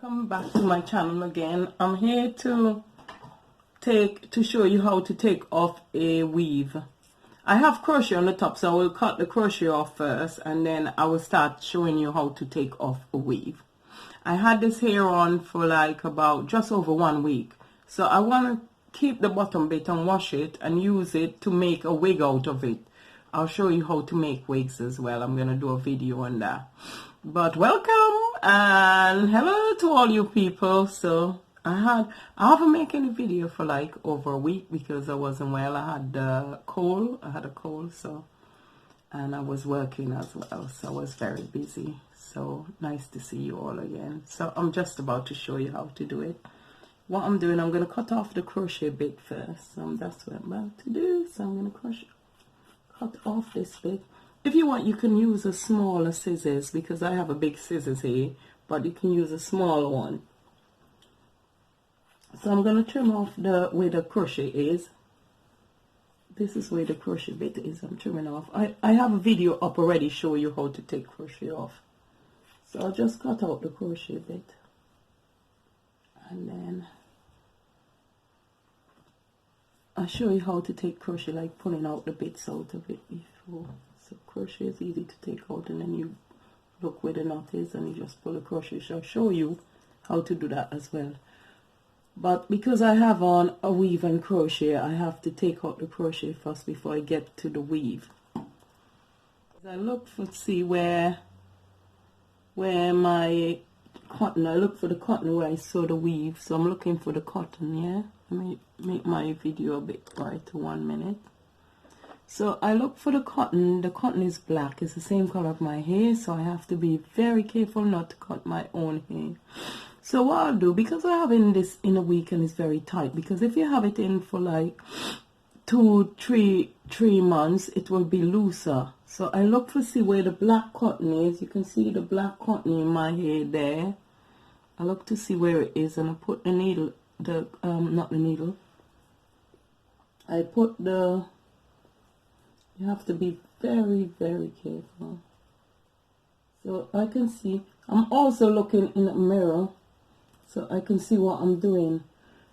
Welcome back to my channel again. I'm here to show you how to take off a weave. I have crochet on the top, so I will cut the crochet off first and then I will start showing you how to take off a weave. I had this hair on for like about just over 1 week, so I want to keep the bottom bit and wash it and use it to make a wig out of it. I'll show you how to make wigs as well. I'm gonna do a video on that. But welcome and hello to all you people. So I haven't made any video for like over a week because I wasn't well. I had a cold, so, and I was working as well, so I was very busy. So nice to see you all again. So I'm just about to show you how to do it. What I'm doing, I'm going to cut off the crochet bit first. So that's what I'm about to do. So I'm going to cut off this bit. If you want, you can use a smaller scissors because I have a big scissors here, but you can use a small one. So I'm going to trim off where the crochet is. This is where the crochet bit is. I'm trimming off. I have a video up already showing you how to take crochet off. So I'll just cut out the crochet bit. And then I'll show you how to take crochet, like pulling out the bits out of it before. So crochet is easy to take out, and then you look where the knot is and you just pull the crochet. So I'll show you how to do that as well. But because I have on a weave and crochet, I have to take out the crochet first before I get to the weave. I look for where my cotton, I look for the cotton where I saw the weave. So I'm looking for the cotton. Yeah, let me make my video a bit brighter. 1 minute. So I look for the cotton. The cotton is black. It's the same color of my hair, so I have to be very careful not to cut my own hair. So what I'll do, because I have in this in a week and it's very tight, because if you have it in for like 3 months, it will be looser. So I look for where the black cotton is. You can see the black cotton in my hair there. I look to see where it is, and I put the needle, not the needle. I put the. You have to be very, very careful. So I can see. I'm also looking in the mirror, so I can see what I'm doing.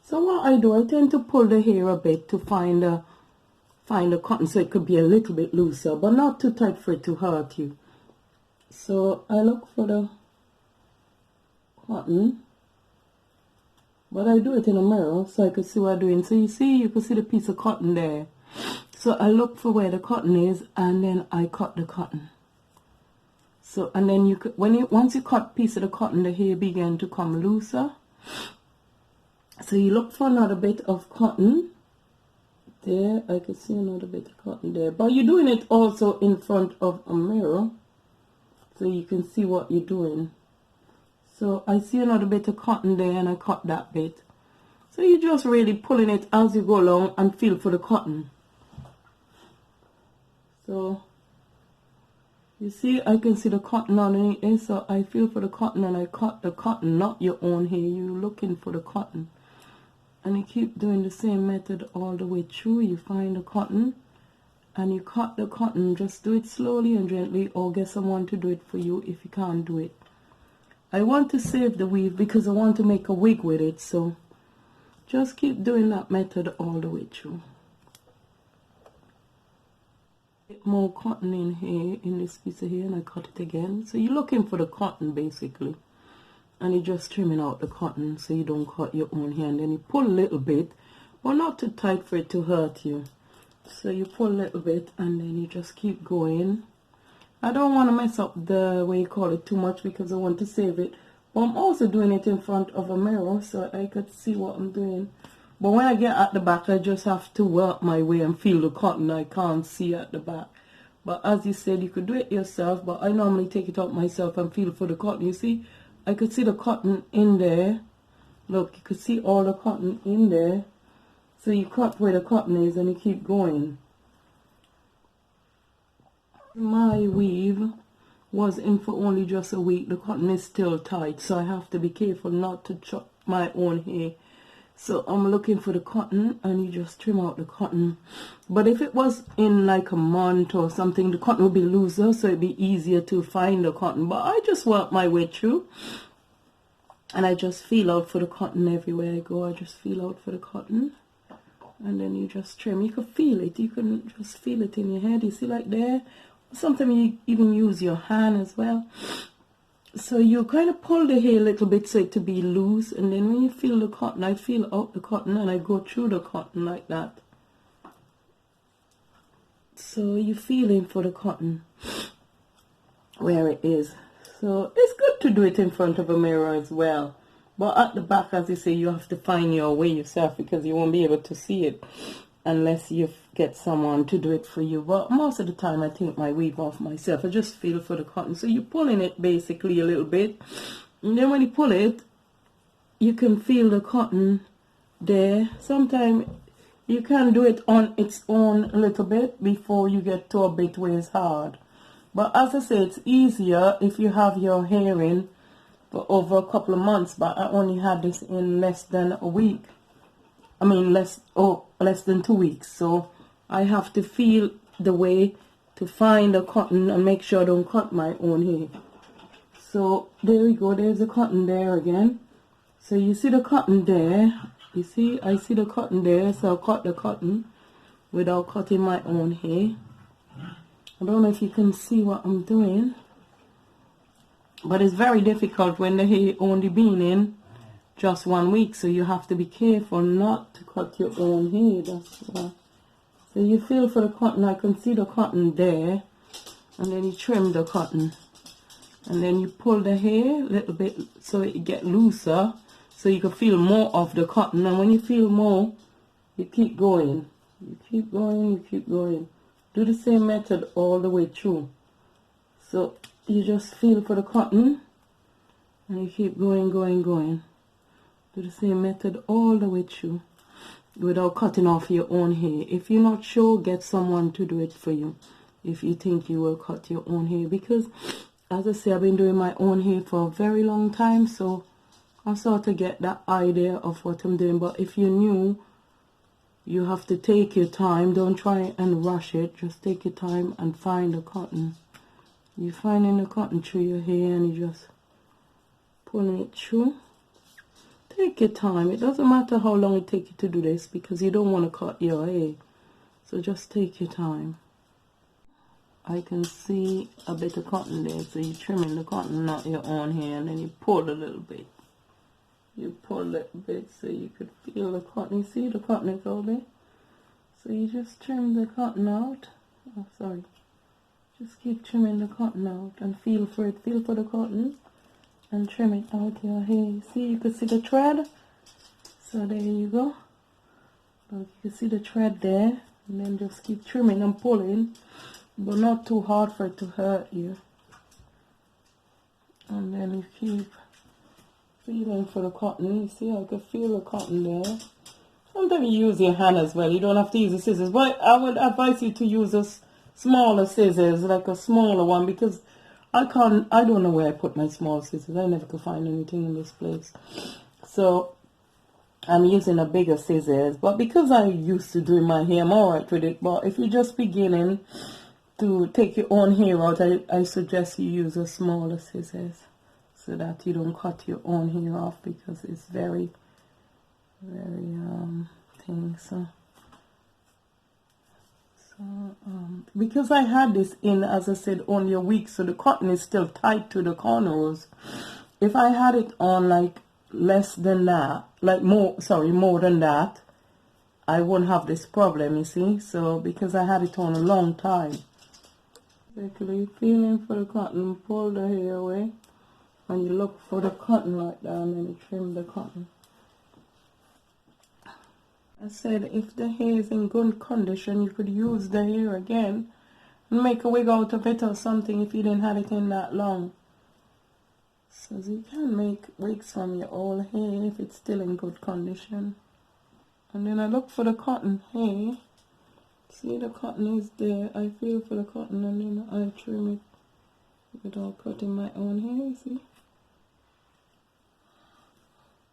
So what I do, I tend to pull the hair a bit to find the cotton, so it could be a little bit looser, but not too tight for it to hurt you. So I look for the cotton, but I do it in a mirror so I can see what I'm doing. So you can see the piece of cotton there. So I look for where the cotton is, and then I cut the cotton. So, and then you could, once you cut a piece of the cotton, the hair began to come looser. So you look for another bit of cotton. There, I can see another bit of cotton there. But you're doing it also in front of a mirror, so you can see what you're doing. So I see another bit of cotton there, and I cut that bit. So you're just really pulling it as you go along and feel for the cotton. So you see, I can see the cotton underneath it, so I feel for the cotton and I cut the cotton, not your own hair. You're looking for the cotton. And you keep doing the same method all the way through. You find the cotton and you cut the cotton. Just do it slowly and gently, or get someone to do it for you if you can't do it. I want to save the weave because I want to make a wig with it, so just keep doing that method all the way through. More cotton in here, in this piece of hair, and I cut it again. So you're looking for the cotton basically, and you're just trimming out the cotton so you don't cut your own hair. And then you pull a little bit, but not too tight for it to hurt you. So you pull a little bit and then you just keep going. I don't want to mess up the way you call it too much because I want to save it, but I'm also doing it in front of a mirror so I could see what I'm doing. But when I get at the back, I just have to work my way and feel the cotton. I can't see at the back. But as you said, you could do it yourself, but I normally take it out myself and feel for the cotton. You see, I could see the cotton in there. Look, you could see all the cotton in there. So you cut where the cotton is and you keep going. My weave was in for only just a week. The cotton is still tight, so I have to be careful not to chop my own hair. So I'm looking for the cotton, and you just trim out the cotton. But if it was in like a month or something, the cotton would be looser, so it'd be easier to find the cotton. But I just work my way through. And I just feel out for the cotton everywhere I go. I just feel out for the cotton. And then you just trim. You can feel it. You can just feel it in your head. You see like there? Sometimes you even use your hand as well. So you kind of pull the hair a little bit so it to be loose. And then when you feel the cotton, I feel out the cotton and I go through the cotton like that. So you're feeling for the cotton where it is. So it's good to do it in front of a mirror as well. But at the back, as you say, you have to find your way yourself because you won't be able to see it unless you get someone to do it for you. But most of the time, I take my weave off myself. I just feel for the cotton. So you're pulling it basically a little bit. And then when you pull it, you can feel the cotton there. Sometimes you can do it on its own a little bit before you get to a bit where it's hard. But as I say, it's easier if you have your hair in for over a couple of months. But I only had this in less than a week. I mean, less than 2 weeks. So I have to feel the way to find the cotton and make sure I don't cut my own hair. So there we go. There's the cotton there again. So you see the cotton there. You see, I see the cotton there. So I'll cut the cotton without cutting my own hair. I don't know if you can see what I'm doing, but it's very difficult when the hair only been in just 1 week, so you have to be careful not to cut your own hair. That's why. So you feel for the cotton. I can see the cotton there, and then you trim the cotton, and then you pull the hair a little bit so it get looser, so you can feel more of the cotton. And when you feel more, you keep going. You keep going. You keep going. Do the same method all the way through. So you just feel for the cotton and you keep going, going, going. Do the same method all the way through without cutting off your own hair. If you're not sure, get someone to do it for you if you think you will cut your own hair. Because as I say, I've been doing my own hair for a very long time, so I sort of get that idea of what I'm doing. But if you're new, you have to take your time. Don't try and rush it. Just take your time and find the cotton. You're finding the cotton through your hair and you just pulling it through. Take your time. It doesn't matter how long it takes you to do this because you don't want to cut your hair. So just take your time. I can see a bit of cotton there. So you're trimming the cotton, not your own hair, and then you pull a little bit. You pull a little bit so you could feel the cotton. You see the cotton is all there. So you just trim the cotton out. Oh, sorry. Just keep trimming the cotton out and feel for it. Feel for the cotton and trim it out your hair. See, you can see the thread. So there you go. Look, you can see the thread there. And then just keep trimming and pulling, but not too hard for it to hurt you. And then you keep feeling for the cotton. You see, I can feel the cotton there. Sometimes you use your hand as well. You don't have to use the scissors, but I would advise you to use a smaller scissors, like a smaller one, because I don't know where I put my small scissors. I never could find anything in this place. So I'm using a bigger scissors, but because I used to doing my hair, I'm alright with it. But if you're just beginning to take your own hair out, I suggest you use a smaller scissors, so that you don't cut your own hair off, because it's very thing. So because I had this in, as I said, only a week, so the cotton is still tight to the cornrows. If I had it on like less than that, like more than that, I wouldn't have this problem, you see. So because I had it on a long time, basically feeling for the cotton, pull the hair away, and you look for the cotton like that, and then you trim the cotton. I said if the hair is in good condition, you could use the hair again and make a wig out of it or something if you didn't have it in that long. So you can make wigs from your old hair if it's still in good condition. And then I look for the cotton hair. See, the cotton is there. I feel for the cotton and then I trim it without cutting my own hair, see?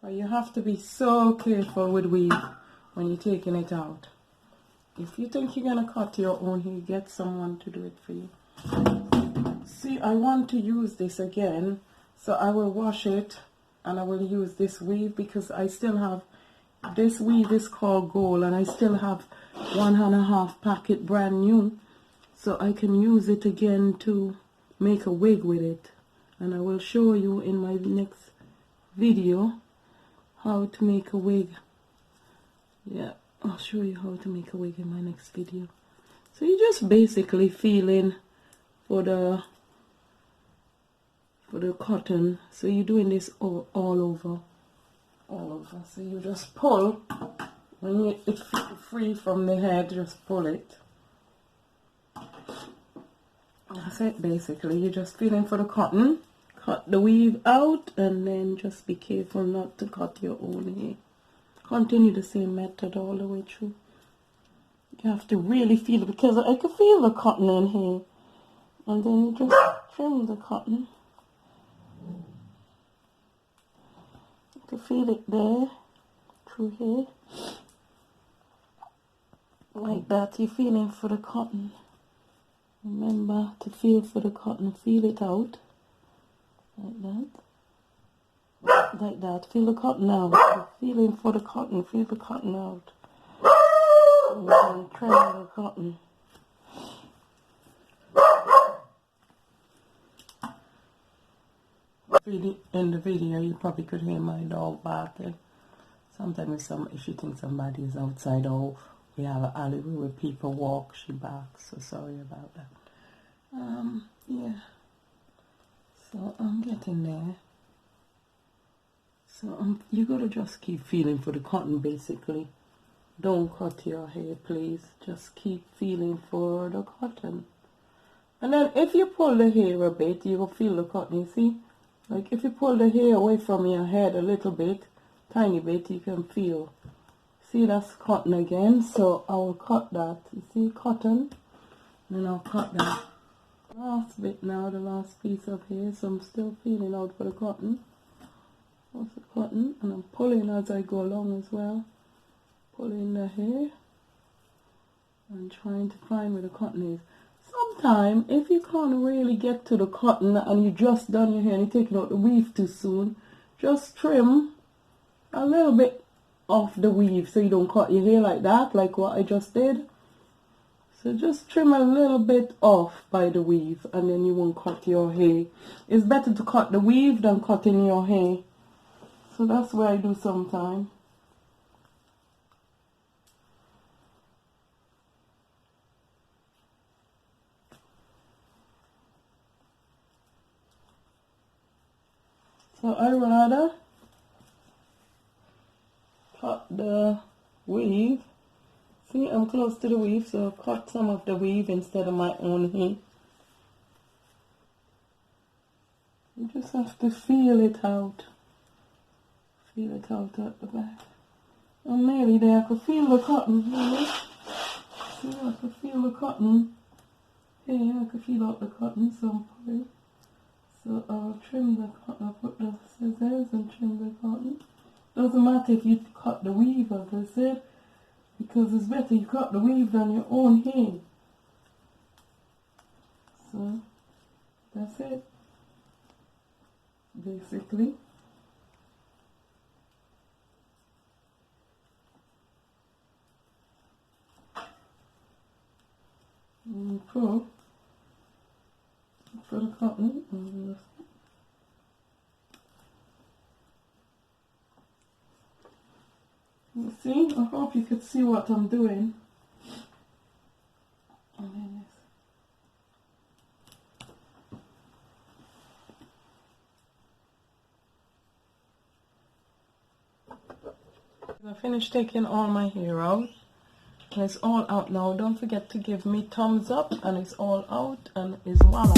But you have to be so careful with weave when you're taking it out. If you think you're going to cut your own hair, get someone to do it for you. See, I want to use this again, so I will wash it and I will use this weave because I still have, this weave is called Gold, and I still have 1.5 packet brand new, so I can use it again to make a wig with it. And I will show you in my next video how to make a wig. Yeah, I'll show you how to make a wig in my next video. So you're just basically feeling for the cotton. So you're doing this all over. So you just pull when it's free from the head, just pull it. That's it basically. You're just feeling for the cotton, cut the weave out, and then just be careful not to cut your own hair. Continue the same method all the way through. You have to really feel it, because I can feel the cotton in here. And then you just trim the cotton. You can feel it there, through here. Like that, you're feeling for the cotton. Remember to feel for the cotton, feel it out. Like that. Like that, feel the cotton out. You're feeling for the cotton, feel the cotton out. And then trim the cotton. In the video, you probably could hear my dog barking. Sometimes if you think somebody is outside, or we have an alleyway where people walk, she barks. So sorry about that. Yeah. So I'm getting there. So you gotta just keep feeling for the cotton basically. Don't cut your hair, please. Just keep feeling for the cotton. And then if you pull the hair a bit, you will feel the cotton, you see? Like if you pull the hair away from your head a little bit, tiny bit, you can feel. See, that's cotton again, so I will cut that. You see, cotton? And then I'll cut that last bit now, the last piece of hair, so I'm still feeling out for the cotton. That's the cotton, and I'm pulling as I go along as well. Pulling the hair and trying to find where the cotton is. Sometimes, if you can't really get to the cotton and you just done your hair and you're taking out the weave too soon, just trim a little bit off the weave so you don't cut your hair like that, like what I just did. So just trim a little bit off by the weave, and then you won't cut your hair. It's better to cut the weave than cutting your hair. So that's what I do sometimes. So I rather cut the weave. See, I'm close to the weave, so I'll cut some of the weave instead of my own hair. You just have to feel it out. Feel it out at the back. I'm nearly there. I can feel the cotton. Really. See, I can feel the cotton. Here, I can feel out the cotton, so I'm pulling. So I'll trim the cotton. I'll put the scissors and trim the cotton. Doesn't matter if you cut the weave, as I said, because it's better you cut the weave than your own hair. So that's it, basically. And pull for the cotton. And you see, I hope you could see what I'm doing. And then I finished taking all my hair out. And it's all out now. Don't forget to give me thumbs up, and it's all out, and it's voila.